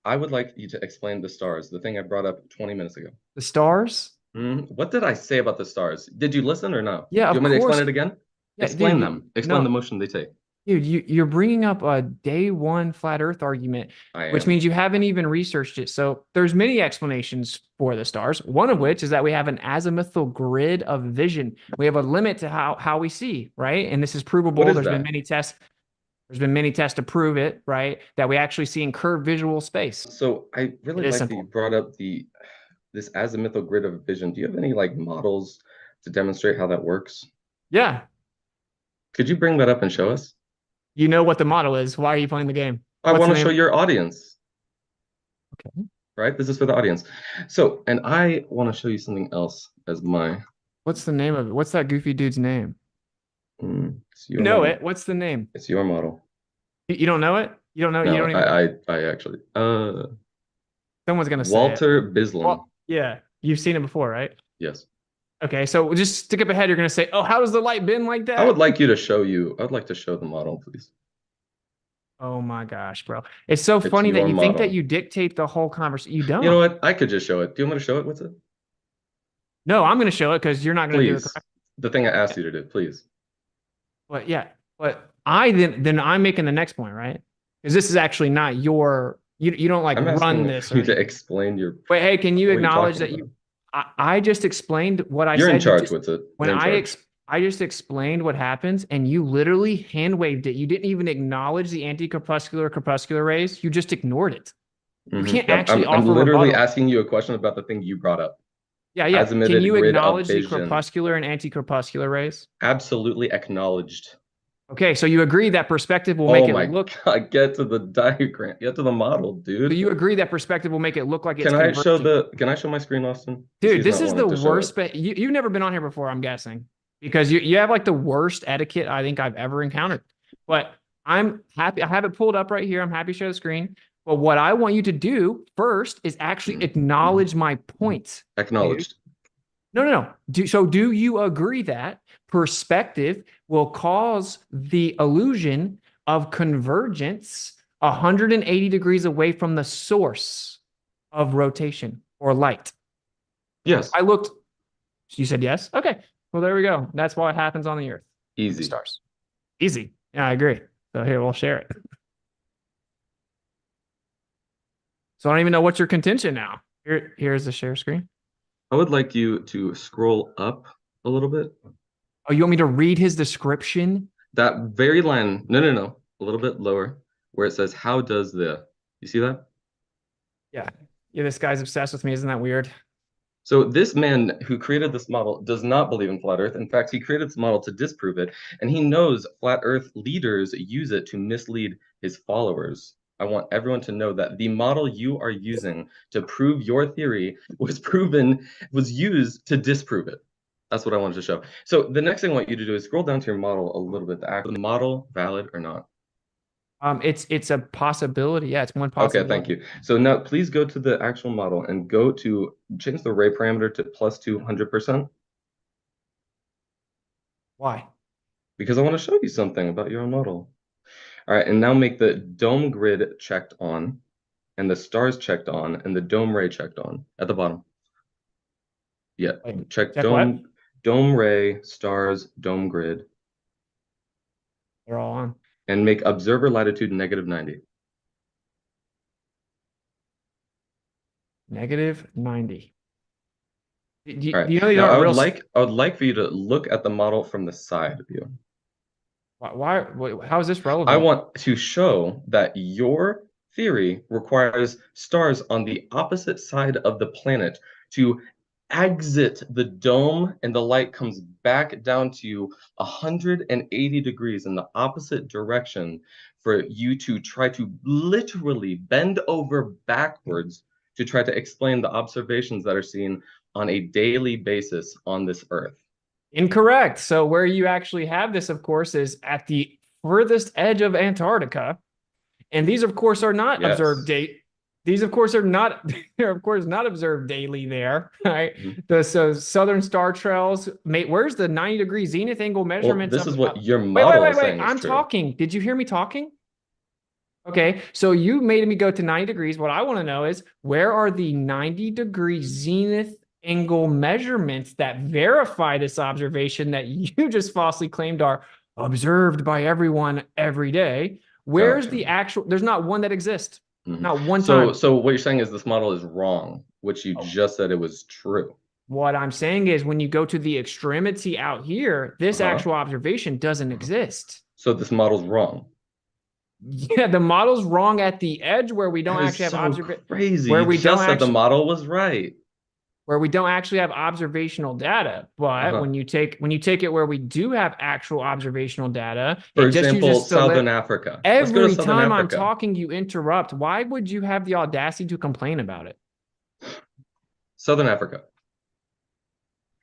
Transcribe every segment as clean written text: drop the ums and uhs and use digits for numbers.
I would like you to explain the stars, the thing I brought up 20 minutes ago. The stars? What did I say about the stars? Did you listen or no? Yeah, Do you of want me to explain course. it again? Yeah, dude. Explain them. Explain the No, motion they take. dude, you're bringing up a day one flat Earth argument, I which am. means you haven't even researched it. So there's many explanations for the stars. One of which is that we have an azimuthal grid of vision. We have a limit to how we see, right? And this is What provable. is that? There's been many tests to prove it, right? That we actually see in curved visual space. So I really It is like that you simple. brought up the this azimuthal grid of vision. Do you have any like models to demonstrate how that works? Yeah. Could you bring that up and show us? You know what the model is. Why are you playing the game? I What's want the to show name? your audience, Okay. right? This is for the audience. So, and I want to show you something else as my What's the name of it? What's that goofy dude's name? it's You your know model. it. What's the name? It's your model. You don't know it? You don't know. You No, don't even know. I actually Someone's gonna say it. Walter Bislin. Well, yeah, you've seen it before, right? Yes. Okay, so just stick up ahead. You're gonna say, "Oh, how does the light bend like I would that?" like you to show you. I would like to show the model, please. Oh my gosh, bro! It's so It's funny that your you think that model. you dictate the whole conversation. You You know don't. what? I could just show it. Do you want me to show it? What's it? No, I'm gonna show it because you're not gonna do it Please. correctly. The thing I asked you to do, please. But yeah, but I then I'm making the next point, right? Because this is actually not your. You don't like I'm run asking this or you to anything. explain your Wait, hey, can you what are you acknowledge talking that about? I just explained what I You're in said. You charge just with it. when You're in charge. I just explained what happens, and you literally hand waved it. You didn't even acknowledge the anti-corpuscular crepuscular rays. You just ignored it. You can't actually I'm offer literally rebuttal. asking you a question about the thing you brought up. Yeah, yeah. Can Azimuthal you grid of acknowledge the vision. corpuscular and anti-corpuscular rays? Absolutely acknowledged. Okay, so you agree that perspective will make Oh it my look. God, get to the diagram. Get to the model, So dude. you agree that perspective will make it look like it's converging. Can I show my screen, Austin? Because Dude, he's this not is the wanting to show it. worst. But you've never been on here before, I'm guessing, because you have like the worst etiquette I think I've ever encountered. But I'm happy. I have it pulled up right here. I'm happy to show the screen. But what I want you to do first is actually Mhm. Mhm. acknowledge my points, dude. Acknowledged. No, no, no. Do you agree that perspective will cause the illusion of convergence 180 degrees away from the source of rotation or light? Yes. I looked, you said yes? Okay. Well, there we go. That's why it happens on the earth with the Easy. stars. Easy. Yeah, I agree. So here, we'll share it. So I don't even know what's your contention now. Here's the share screen. I would like you to scroll up a little bit. Oh, you want me to read his description? That very line, no, a little bit lower, where it says, how does the, you see that? Yeah. Yeah, this guy's obsessed with me. Isn't that weird? So this man who created this model does not believe in flat Earth. In fact, he created this model to disprove it, and he knows flat Earth leaders use it to mislead his followers. I want everyone to know that the model you are using to prove your theory was used to disprove it. That's what I wanted to show. So the next thing I want you to do is scroll down to your model a little bit to ask the model valid or not. It's a possibility. Yeah, it's one Okay, thank possibility. you. So now please go to the actual model and go to change the ray parameter to plus 200%. Why? Because I want to show you something about your own model. All right, and now make the dome grid checked on, and the stars checked on, and the dome ray checked on at the bottom. Yeah, Wait, check check what? dome ray, stars, dome grid, They're all on. and make observer latitude -90. -90. All Do right, you know these now aren't real? I would like for you to look at the model from the side view. How is this I relevant? want to show that your theory requires stars on the opposite side of the planet to exit the dome, and the light comes back down to you 180 degrees in the opposite direction for you to try to literally bend over backwards to try to explain the observations that are seen on a daily basis on this earth. Incorrect. So where you actually have this, of course, is at the furthest edge of Antarctica. And these, of course, are not observed Yes. date. These, of course, are not, they're of course not observed daily there, right? Mhm. The so southern star trails, mate, where's the 90-degree zenith angle Well, measurements this of is what your wait, wait, model wait, is wait. saying is I'm true. talking. Did you hear me talking? Okay, so you made me go to 90 degrees. What I want to know is where are the 90-degree zenith angle measurements that verify this observation that you just falsely claimed are observed by everyone every day? Where's Gotcha. the actual? There's not one that exists. Mhm. Not one So, time. so what you're saying is this model is wrong, which you Oh, just said it was true. what I'm saying is when you go to the extremity out here, this Uh-huh. actual observation doesn't Uh-huh. exist. So this model's wrong. Yeah, the model's wrong at the edge where we don't That is actually have so observation crazy. where You we don't just said the actually model was right. observational data. But Uh-huh. when you take it where we do have actual observational data, For it just example, uses Southern Africa. Let's go to every Southern time I'm Africa. talking, you interrupt. Why would you have the audacity to complain about it? Southern Africa.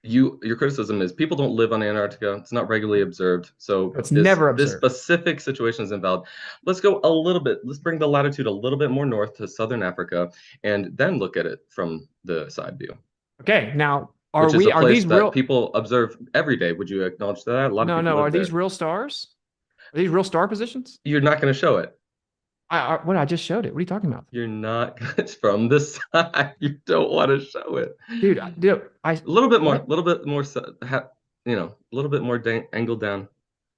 Your criticism is people don't live on Antarctica. It's not regularly observed. So It's this never this observed. specific situation is invalid. Let's go a little bit. Let's bring the latitude a little bit more north to Southern Africa and then look at it from the side view, Okay, now which is a are place these that real? people observe every day. Would you acknowledge that? A lot of No, people no, are live these there. real stars? Are these real star positions? You're not going to show it. What I just showed it. What are you talking about? You're not. It's from the side. You don't want to show it. Dude, I A little bit more. A what? little bit more. A little bit more angled down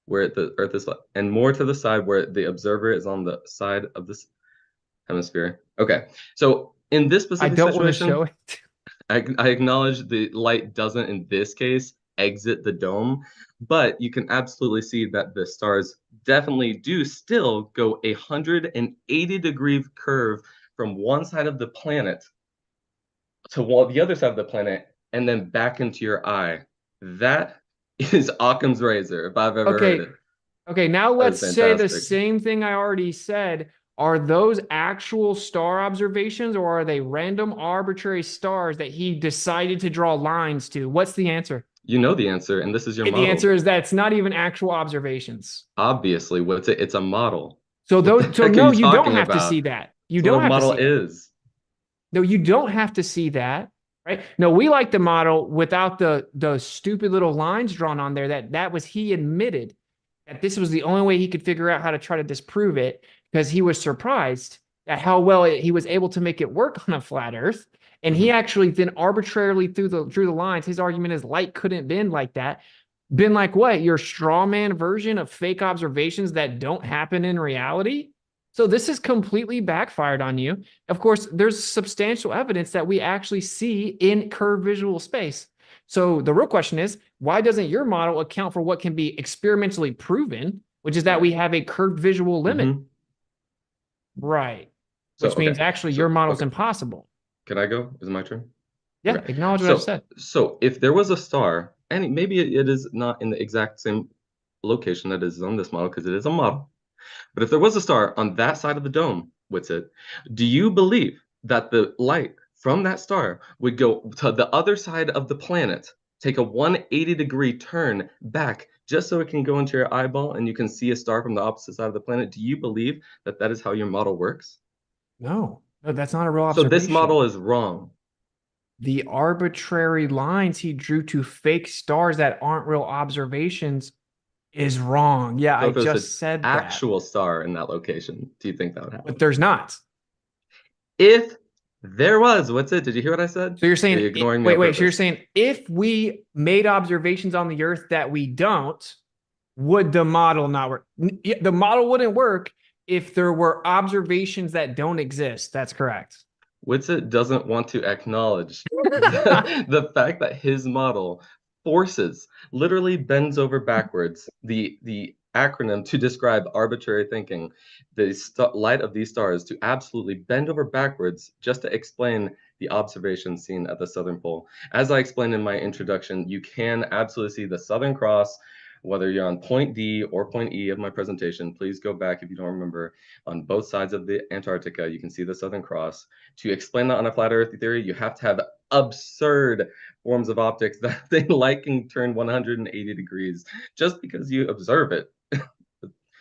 where the Earth is, and more to the side where the observer is on the side of this hemisphere. Okay, so in this I specific don't want to show situation, it. I acknowledge the light doesn't, in this case, exit the dome, but you can absolutely see that the stars definitely do still go 180-degree curve from one side of the planet to the other side of the planet and then back into your eye. That is Occam's razor, if I've ever heard Okay, it. okay, now That let's is say the fantastic. same thing I already said. Are those actual star observations or are they random arbitrary stars that he decided to draw lines to? What's the answer? You know the answer, and this is your The answer model. is that it's not even actual observations. Obviously, what's it? It's a model. So What the those, so heck are no, you you don't talking have to about? see that. You That's what a don't have to model see that. is. No, you don't have to see that, right? No, we like the model without the stupid little lines drawn on there. That was he admitted that this was the only way he could figure out how to try to disprove it because he was surprised at how well he was able to make it work on a flat Earth. And he Mhm. actually then arbitrarily drew the lines. His argument is light couldn't bend like that. Been like what? Your straw man version of fake observations that don't happen in reality? So this has completely backfired on you. Of course, there's substantial evidence that we actually see in curved visual space. So the real question is, why doesn't your model account for what can be experimentally proven, which is that Right. we have a curved visual limit? Hmm. Right. So, Which means okay. actually your So, model's okay. impossible. Can I go? Is it my turn? Yeah, Okay. acknowledge what I So, said. so if there was a star, and maybe it is not in the exact same location that is on this model because it is a model. But if there was a star on that side of the dome, Witsit, do you believe that the light from that star would go to the other side of the planet, take a 180-degree turn back just so it can go into your eyeball and you can see a star from the opposite side of the planet? Do you believe that that is how your model works? No, no, that's not a real So this observation. model is wrong. The arbitrary lines he drew to fake stars that aren't real observations is wrong. Yeah, So I if it was an just said that, actual star in that location, do you think that would but happen? there's not. If there was, what's it? Did you hear what I said? So you're Or are you saying, ignoring me wait, on wait. So you're purpose? saying if we made observations on the Earth that we don't, would the model not work? The model wouldn't work if there were observations that don't exist. That's correct. Witsit doesn't want to acknowledge the fact that his model forces, literally bends over backwards, the acronym to describe arbitrary thinking, the light of these stars to absolutely bend over backwards just to explain the observation seen at the southern pole. As I explained in my introduction, you can absolutely see the Southern Cross, whether you're on point D or point E of my presentation. Please go back if you don't remember. On both sides of the Antarctica, you can see the Southern Cross. To explain that on a flat Earth theory, you have to have absurd forms of optics that they light can turn 180 degrees just because you observe it.